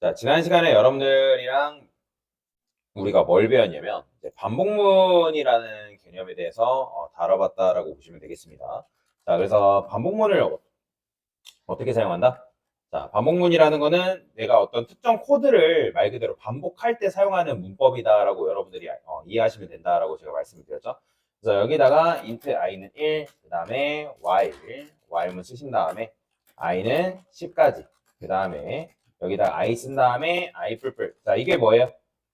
자, 지난 시간에 여러분들이랑 우리가 뭘 배웠냐면, 이제 반복문이라는 개념에 대해서 다뤄봤다라고 보시면 되겠습니다. 자, 그래서 반복문을 어떻게 사용한다? 자, 반복문이라는 거는 내가 어떤 특정 코드를 말 그대로 반복할 때 사용하는 문법이다라고 여러분들이 이해하시면 된다라고 제가 말씀을 드렸죠. 그래서 여기다가 int i는 1, 그 다음에 while문 쓰신 다음에 i는 10까지, 그 다음에 여기다가 i 쓴 다음에 i 뿔뿔. 자, 이게 뭐예요?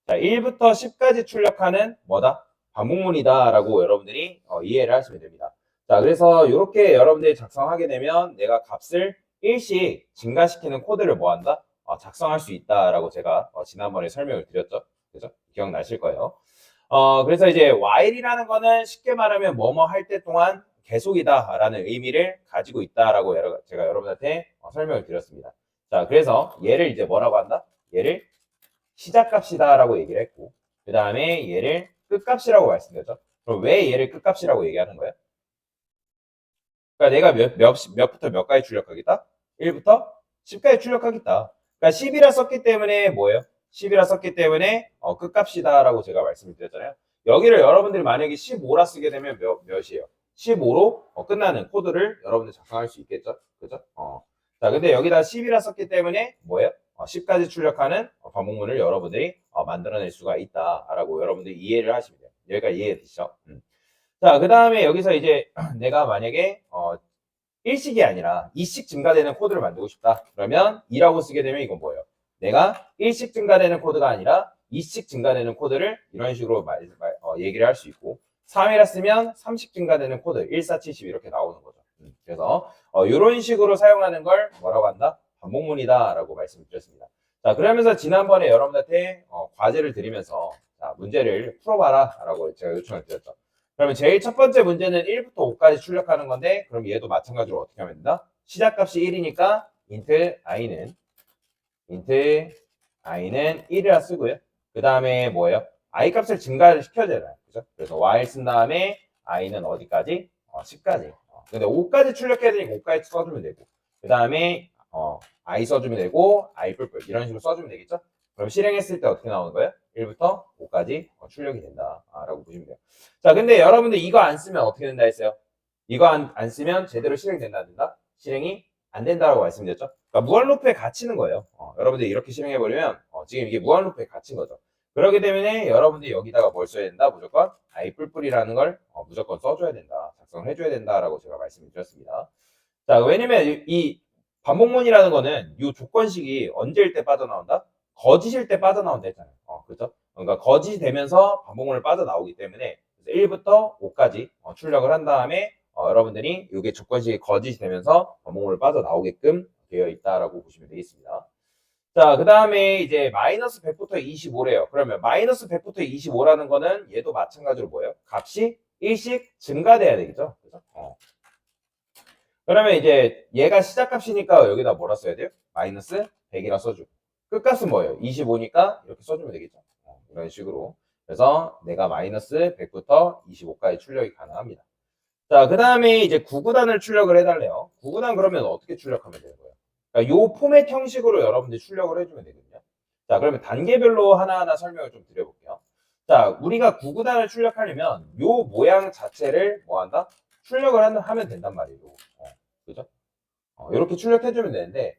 자, 1부터 10까지 출력하는 뭐다? 반복문이다라고 여러분들이 이해를 하시면 됩니다. 자, 그래서 이렇게 여러분들이 작성하게 되면 내가 값을 일씩 증가시키는 코드를 뭐 한다? 작성할 수 있다라고 제가 지난번에 설명을 드렸죠. 그죠? 기억나실 거예요. 그래서 이제 while이라는 거는 쉽게 말하면 뭐뭐 할 때 동안 계속이다라는 의미를 가지고 있다라고 제가 여러분한테 설명을 드렸습니다. 자, 그래서 얘를 이제 뭐라고 한다? 얘를 시작값이다라고 얘기를 했고, 그 다음에 얘를 끝값이라고 말씀드렸죠. 그럼 왜 얘를 끝값이라고 얘기하는 거예요? 그러니까 내가 몇부터 몇까지 출력하겠다? 1부터 10까지 출력하겠다. 그러니까 10이라 썼기 때문에 뭐예요? 10이라 썼기 때문에 끝값이다라고 제가 말씀을 드렸잖아요. 여기를 여러분들이 만약에 15라 쓰게 되면 몇이에요? 15로 끝나는 코드를 여러분들 작성할 수 있겠죠? 그죠? 자, 근데 여기다 10이라 썼기 때문에 뭐예요? 10까지 출력하는 반복문을 여러분들이 만들어낼 수가 있다라고 여러분들이 이해를 하시면 돼요. 여기까지 이해되시죠? 자, 그 다음에 여기서 이제 내가 만약에 1식이 아니라 2식 증가되는 코드를 만들고 싶다. 그러면 2라고 쓰게 되면 이건 뭐예요? 내가 1식 증가되는 코드가 아니라 2식 증가되는 코드를 이런 식으로 얘기를 할 수 있고, 3이라 쓰면 3식 증가되는 코드 1, 4, 70 이렇게 나오는 거죠. 그래서 이런 식으로 사용하는 걸 뭐라고 한다? 반복문이다 라고 말씀드렸습니다. 자, 그러면서 지난번에 여러분한테 과제를 드리면서 자, 문제를 풀어봐라 라고 제가 요청을 드렸죠. 그러면 제일 첫 번째 문제는 1부터 5까지 출력하는 건데, 그럼 얘도 마찬가지로 어떻게 하면 된다? 시작값이 1이니까 int i는 1이라 쓰고요. 그 다음에 뭐예요? i 값을 증가를 시켜줘야 그죠? 그래서 while 쓴 다음에 i는 어디까지? 10까지. 근데 5까지 출력해야 되니까 5까지 써주면 되고, 그 다음에 i 써주면 되고, i 뿔뿔 이런 식으로 써주면 되겠죠? 그럼 실행했을 때 어떻게 나오는 거예요? 1부터 5까지 출력이 된다라고 보시면 돼요. 자, 근데 여러분들 이거 안 쓰면 어떻게 된다 했어요? 이거 안 쓰면 제대로 실행된다 안 된다? 실행이 안 된다라고 말씀드렸죠? 그러니까 무한 루프에 갇히는 거예요. 여러분들이 이렇게 실행해버리면 지금 이게 무한 루프에 갇힌 거죠. 그렇기 때문에 여러분들이 여기다가 뭘 써야 된다? 무조건 i 뿔뿔이라는 걸 무조건 써줘야 된다. 작성을 해줘야 된다라고 제가 말씀을 드렸습니다. 자, 왜냐면 이 반복문이라는 거는 이 조건식이 언제일 때 빠져나온다? 거짓일 때 빠져나온다 했잖아요. 그렇죠? 그러니까 거짓이 되면서 반복문을 빠져나오기 때문에 1부터 5까지 출력을 한 다음에 여러분들이 이게 조건식이 거짓이 되면서 반복문을 빠져나오게끔 되어 있다라고 보시면 되겠습니다. 자, 그 다음에 이제 마이너스 100부터 25래요. 그러면 마이너스 100부터 25라는 거는 얘도 마찬가지로 뭐예요? 값이 1씩 증가돼야 되겠죠? 그죠? 그러면 이제 얘가 시작값이니까 여기다 뭐라 써야 돼요? 마이너스 100이라 써주고. 끝값은 뭐예요? 25니까 이렇게 써주면 되겠죠. 이런 식으로. 그래서 내가 마이너스 100부터 25까지 출력이 가능합니다. 자, 그 다음에 이제 구구단을 출력을 해달래요. 구구단 그러면 어떻게 출력하면 되는 거예요? 그러니까 요 포맷 형식으로 여러분들이 출력을 해주면 되거든요. 자, 그러면 단계별로 하나하나 설명을 좀 드려볼게요. 자, 우리가 구구단을 출력하려면 요 모양 자체를 뭐 한다? 출력을 하면 된단 말이에요. 그죠? 이렇게 출력해주면 되는데,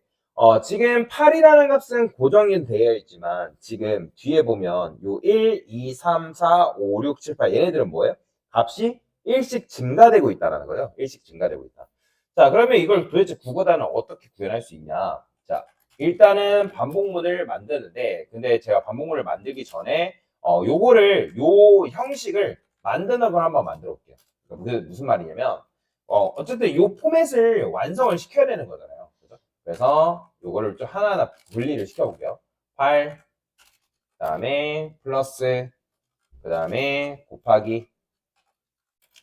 지금 8이라는 값은 고정이 되어 있지만, 지금 뒤에 보면 요 1, 2, 3, 4, 5, 6, 7, 8 얘네들은 뭐예요? 값이 1씩 증가되고 있다는 거예요. 1씩 증가되고 있다. 자, 그러면 이걸 도대체 구구단을 어떻게 구현할 수 있냐? 자, 일단은 반복문을 만드는데, 근데 제가 반복문을 만들기 전에, 요 형식을 만드는 걸 한번 만들어 볼게요. 무슨 말이냐면, 어쨌든 이 포맷을 완성을 시켜야 되는 거잖아요. 그죠? 그래서 요거를 좀 하나하나 분리를 시켜볼게요. 8, 그 다음에 플러스, 그 다음에 곱하기,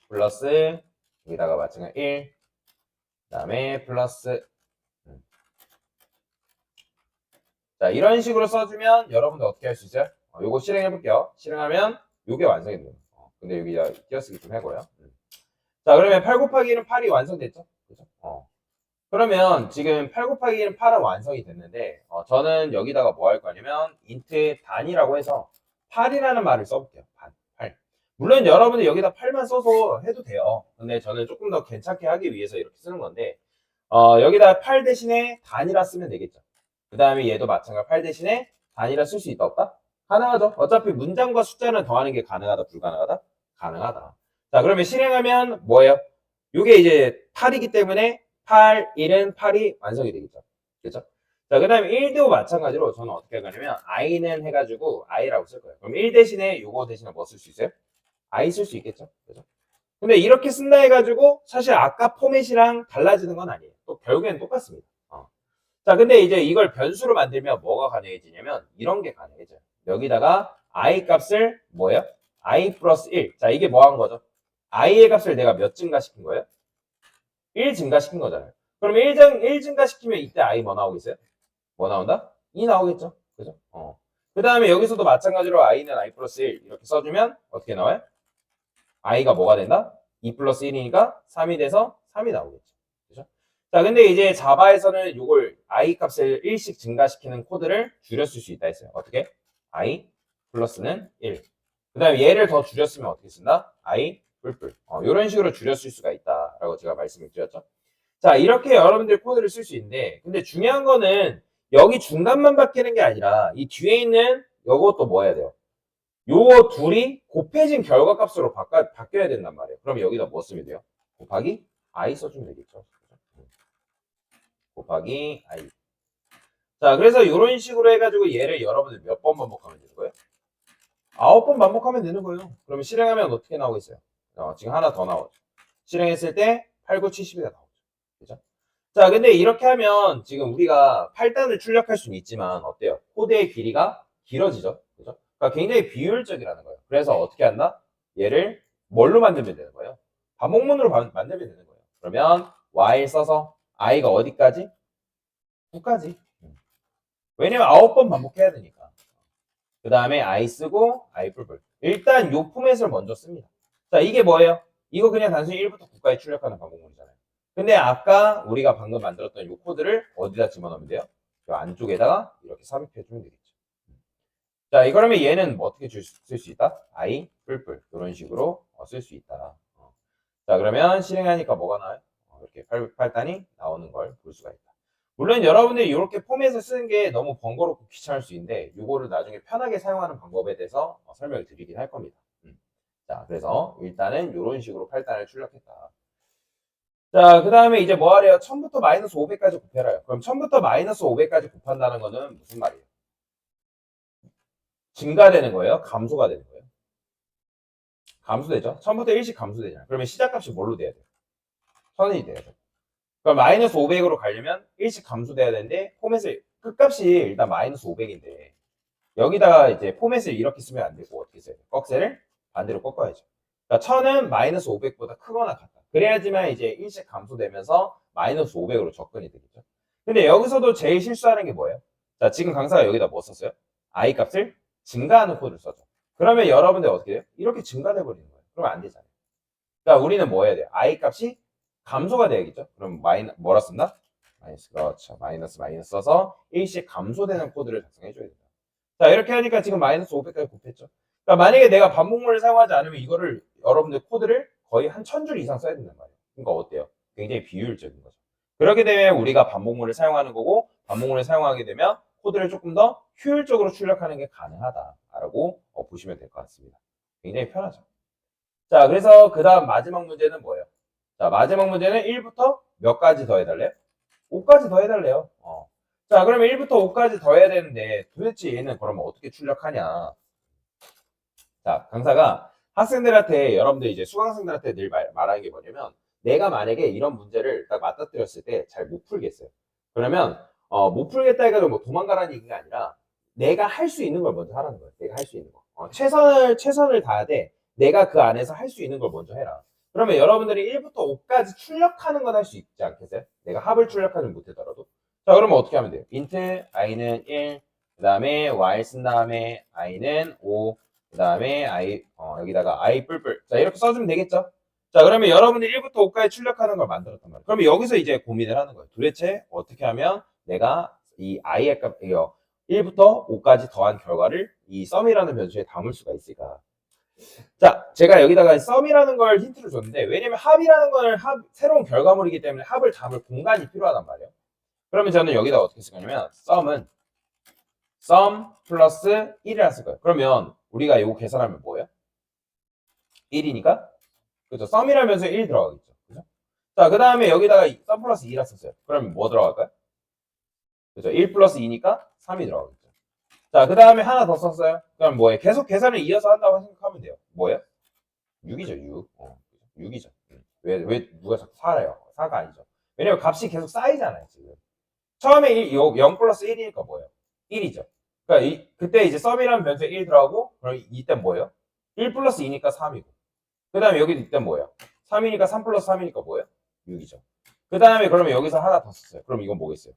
플러스, 여기다가 마찬가지 1, 그 다음에 플러스. 자, 이런 식으로 써주면 여러분들 어떻게 할 수 있어요? 요거 실행해볼게요. 실행하면 요게 완성이 됩니다. 근데 여기 띄어쓰기 좀 해고요. 자, 그러면 8 곱하기 1은 8이 완성됐죠? 그죠? 그러면 지금 8 곱하기 1은 8은 완성이 됐는데 저는 여기다가 뭐 할 거냐면 int 단이라고 해서 8이라는 말을 써볼게요. 8. 물론 여러분들 여기다 8만 써서 해도 돼요. 근데 저는 조금 더 괜찮게 하기 위해서 이렇게 쓰는 건데 여기다 8 대신에 단이라 쓰면 되겠죠. 그 다음에 얘도 마찬가지로 8 대신에 단이라 쓸 수 있다 없다? 가능하죠. 어차피 문장과 숫자는 더하는 게 가능하다 불가능하다? 가능하다. 자 그러면 실행하면 뭐예요? 이게 이제 8이기 때문에 8, 1은 8이 완성이 되겠죠. 그렇죠? 자, 그 다음에 1도 마찬가지로 저는 어떻게 할 거냐면 i는 해가지고 i라고 쓸 거예요. 그럼 1 대신에 요거 대신에 뭐 쓸 수 있어요? i 쓸 수 있겠죠. 그죠? 근데 이렇게 쓴다 해가지고 사실 아까 포맷이랑 달라지는 건 아니에요. 또 결국엔 똑같습니다. 자, 근데 이제 이걸 변수로 만들면 뭐가 가능해지냐면 이런 게 가능해져요. 여기다가 i 값을 뭐예요? i 플러스 1. 자, 이게 뭐 한 거죠? i의 값을 내가 몇 증가시킨 거예요? 1 증가시킨 거잖아요. 그럼 1 증가시키면 이때 i 뭐 나오겠어요? 뭐 나온다? 2 나오겠죠. 그죠? 그 다음에 여기서도 마찬가지로 i는 i 플러스 1 이렇게 써주면 어떻게 나와요? i가 뭐가 된다? 2 플러스 1이니까 3이 돼서 3이 나오겠죠. 그죠? 자, 근데 이제 자바에서는 이걸 i 값을 1씩 증가시키는 코드를 줄였을 수 있다 했어요. 어떻게? i 플러스는 1. 그 다음에 얘를 더 줄였으면 어떻게 쓴다? i 뿔뿔. 이런 식으로 줄였을 수가 있다라고 제가 말씀을 드렸죠. 자, 이렇게 여러분들 코드를 쓸 수 있는데, 근데 중요한 거는 여기 중간만 바뀌는 게 아니라 이 뒤에 있는 요것도 뭐 해야 돼요? 요 둘이 곱해진 결과값으로 바뀌어야 된단 말이에요. 그럼 여기다 뭐 쓰면 돼요? 곱하기 i 써주면 되겠죠. 곱하기 i. 자, 그래서 이런 식으로 해가지고 얘를 여러분들 몇 번 반복하면 되는 거예요? 9번 반복하면 되는 거예요. 그러면 실행하면 어떻게 나오겠어요? 지금 하나 더 나오죠. 실행했을 때 8, 9, 70이 나오죠. 그죠? 자, 근데 이렇게 하면 지금 우리가 8단을 출력할 수는 있지만 어때요? 코드의 길이가 길어지죠. 그죠? 그러니까 굉장히 비효율적이라는 거예요. 그래서 어떻게 한다? 얘를 뭘로 만들면 되는 거예요? 반복문으로 만들면 되는 거예요. 그러면 while 써서 i가 어디까지? 9까지. 왜냐면 9번 반복해야 되니까. 그 다음에 I 쓰고 I 뿔뿔. 일단 요 포맷을 먼저 씁니다. 자, 이게 뭐예요? 이거 그냥 단순히 1부터 9까지 출력하는 반복문이잖아요. 근데 아까 우리가 방금 만들었던 요 코드를 어디다 집어넣으면 돼요? 요 안쪽에다가 이렇게 삽입해주면 되겠죠. 자, 그러면 얘는 뭐 어떻게 쓸 수 있다? I 뿔뿔. 이런 식으로 쓸 수 있다. 자, 그러면 실행하니까 뭐가 나와요? 이렇게 8단이 나오는 걸 볼 수가 있다. 물론 여러분들이 이렇게 포맷을 쓰는 게 너무 번거롭고 귀찮을 수 있는데 이거를 나중에 편하게 사용하는 방법에 대해서 설명을 드리긴 할 겁니다. 자, 그래서 일단은 이런 식으로 8단을 출력했다. 자, 그 다음에 이제 뭐 하래요? 1000부터 마이너스 500까지 곱해라요. 그럼 1000부터 마이너스 500까지 곱한다는 거는 무슨 말이에요? 증가되는 거예요? 감소가 되는 거예요? 감소되죠? 1000부터 1씩 감소되잖아요. 그러면 시작값이 뭘로 돼야 돼요? 1000이 돼야 돼요. 그럼 마이너스 500으로 가려면 1씩 감소돼야 되는데 포맷을 끝값이 일단 마이너스 500인데 여기다가 이제 포맷을 이렇게 쓰면 안 되고 어떻게 써야 돼? 꺽쇠를 반대로 꺾어야죠. 그러니까 1000은 마이너스 500보다 크거나 같다. 그래야지만 이제 1씩 감소되면서 마이너스 500으로 접근이 되겠죠. 근데 여기서도 제일 실수하는 게 뭐예요? 자, 지금 강사가 여기다 뭐 썼어요? i 값을 증가하는 코드를 써죠. 그러면 여러분들 어떻게 돼요? 이렇게 증가돼 버리는 거예요. 그러면 안 되잖아요. 그러니까 우리는 뭐 해야 돼요? i 값이 감소가 돼야겠죠? 그럼 뭐라 쓴다? 마이너스, 그렇죠. 마이너스 써서 1씩 감소되는 코드를 작성해줘야 된다. 자, 이렇게 하니까 지금 마이너스 500까지 곱했죠. 그러니까 만약에 내가 반복문을 사용하지 않으면 이거를 여러분들 코드를 거의 한 1000줄 이상 써야 된단 말이에요. 그러니까 어때요? 굉장히 비효율적인 거죠. 그렇게 되면 우리가 반복문을 사용하는 거고 반복문을 사용하게 되면 코드를 조금 더 효율적으로 출력하는 게 가능하다라고 보시면 될 것 같습니다. 굉장히 편하죠. 자, 그래서 그 다음 마지막 문제는 뭐예요? 자, 마지막 문제는 1부터 몇 가지 더 해달래요? 5까지 더 해달래요. 자, 그러면 1부터 5까지 더 해야 되는데 도대체 얘는 그러면 어떻게 출력하냐? 자, 강사가 학생들한테 여러분들 이제 수강생들한테 늘 말하는 게 뭐냐면 내가 만약에 이런 문제를 딱 맞닥뜨렸을 때 잘 못 풀겠어요. 그러면 못 풀겠다 해가지고 뭐 도망가라는 얘기가 아니라 내가 할 수 있는 걸 먼저 하라는 거예요. 내가 할 수 있는 거. 최선을 다해야 돼. 내가 그 안에서 할 수 있는 걸 먼저 해라. 그러면 여러분들이 1부터 5까지 출력하는 건 할 수 있지 않겠어요? 내가 합을 출력하지 못하더라도. 자, 그러면 어떻게 하면 돼요? int i는 1, 그 다음에 while 쓴 다음에 i는 5, 그 다음에 i, 여기다가 i 뿔뿔. 자, 이렇게 써주면 되겠죠? 자, 그러면 여러분들이 1부터 5까지 출력하는 걸 만들었단 말이에요. 그러면 여기서 이제 고민을 하는 거예요. 도대체 어떻게 하면 내가 이 i의 값, 이거 1부터 5까지 더한 결과를 이 sum이라는 변수에 담을 수가 있을까? 자, 제가 여기다가 sum이라는 걸 힌트를 줬는데, 왜냐면 합이라는 걸 새로운 결과물이기 때문에 합을 담을 공간이 필요하단 말이에요. 그러면 저는 여기다 어떻게 쓸 거냐면, sum 플러스 1이라 쓸 거예요. 그러면 우리가 이거 계산하면 뭐예요? 1이니까? 그죠? sum이라면서 1 들어가겠죠. 그죠? 자, 그 다음에 여기다가 sum 플러스 2라 썼어요. 그러면 뭐 들어갈까요? 그죠? 1 플러스 2니까 3이 들어가겠죠. 자, 그 다음에 하나 더 썼어요. 그럼 뭐예요? 계속 계산을 이어서 한다고 생각하면 돼요. 뭐예요? 6이죠, 6. 6이죠. 왜 누가 자꾸 4래요? 4가 아니죠. 왜냐면 값이 계속 쌓이잖아요, 지금. 처음에 0 플러스 1이니까 뭐예요? 1이죠. 그러니까 그때 이제 sum이라는 변수에 1 들어가고, 그럼 이때 뭐예요? 1 플러스 2니까 3이고. 그 다음에 여기 이때 뭐예요? 3이니까 3 플러스 3이니까 뭐예요? 6이죠. 그 다음에 그러면 여기서 하나 더 썼어요. 그럼 이건 뭐겠어요?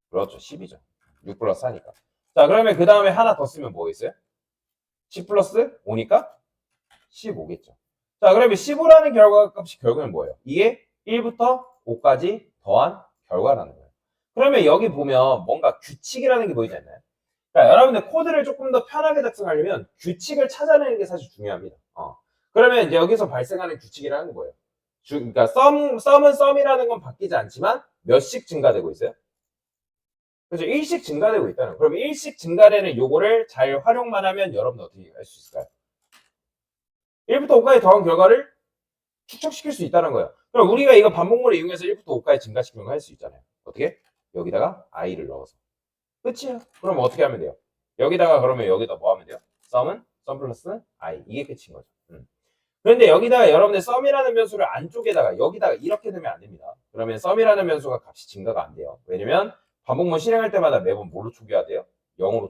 그렇죠. 10이죠. 6 플러스 4니까. 자, 그러면 그 다음에 하나 더 쓰면 뭐겠어요? 10 플러스 5니까 15겠죠. 자, 그러면 15라는 결과값이 결국엔 뭐예요? 이게 1부터 5까지 더한 결과라는 거예요. 그러면 여기 보면 뭔가 규칙이라는 게 보이지 않나요? 그러니까 여러분들 코드를 조금 더 편하게 작성하려면 규칙을 찾아내는 게 사실 중요합니다. 그러면 이제 여기서 발생하는 규칙이라는 게 뭐예요? 그러니까 sum은 sum이라는 건 바뀌지 않지만 몇씩 증가되고 있어요? 그래서 1씩 증가되고 있다는 거예요. 그럼 1씩 증가되는 요거를 잘 활용만 하면 여러분 어떻게 할 수 있을까요? 1부터 5까지 더한 결과를 축적시킬 수 있다는 거예요. 그럼 우리가 이거 반복문을 이용해서 1부터 5까지 증가시키는 거 할 수 있잖아요. 어떻게? 여기다가 i를 넣어서. 끝이에요. 그럼 어떻게 하면 돼요? 여기다가 그러면 여기다 뭐 하면 돼요? sum은 sum 플러스 i. 이게 끝인 거죠. 그런데 여기다가 여러분들 sum이라는 변수를 안쪽에다가 여기다가 이렇게 넣으면 안 됩니다. 그러면 sum이라는 변수가 값이 증가가 안 돼요. 왜냐면 반복문 실행할 때마다 매번 뭘로 초기화 돼요? 0으로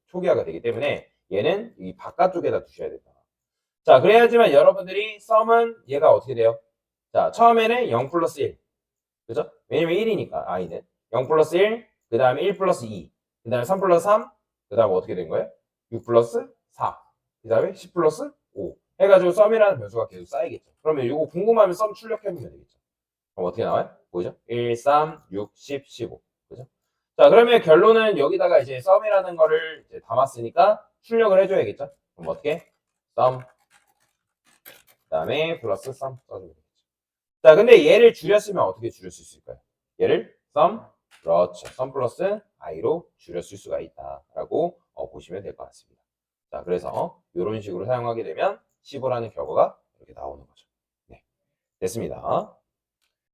초기화가 되기 때문에 얘는 이 바깥쪽에다 두셔야 된다. 자, 그래야지만 여러분들이 sum은 얘가 어떻게 돼요? 자, 처음에는 0 플러스 1. 그죠? 왜냐면 1이니까 i는 0 플러스 1, 그 다음에 1 플러스 2, 그 다음에 3 플러스 3, 그 다음에 어떻게 된 거예요? 6 플러스 4, 그 다음에 10 플러스 5 해가지고 sum이라는 변수가 계속 쌓이겠죠. 그러면 이거 궁금하면 sum 출력해보면 되겠죠. 그럼 어떻게 나와요? 보이죠? 1, 3, 6, 10, 15. 그죠? 자, 그러면 결론은 여기다가 이제 sum이라는 거를 이제 담았으니까 출력을 해줘야겠죠? 그럼 어떻게? sum 그 다음에 플러스 sum 써주면 되겠죠. 자, 근데 얘를 줄였으면 어떻게 줄였을 수 있을까요? 얘를 sum, 그렇죠. sum 플러스 i로 줄였을 수가 있다라고 보시면 될 것 같습니다. 자, 그래서 이런 식으로 사용하게 되면 15라는 결과가 이렇게 나오는 거죠. 네, 됐습니다.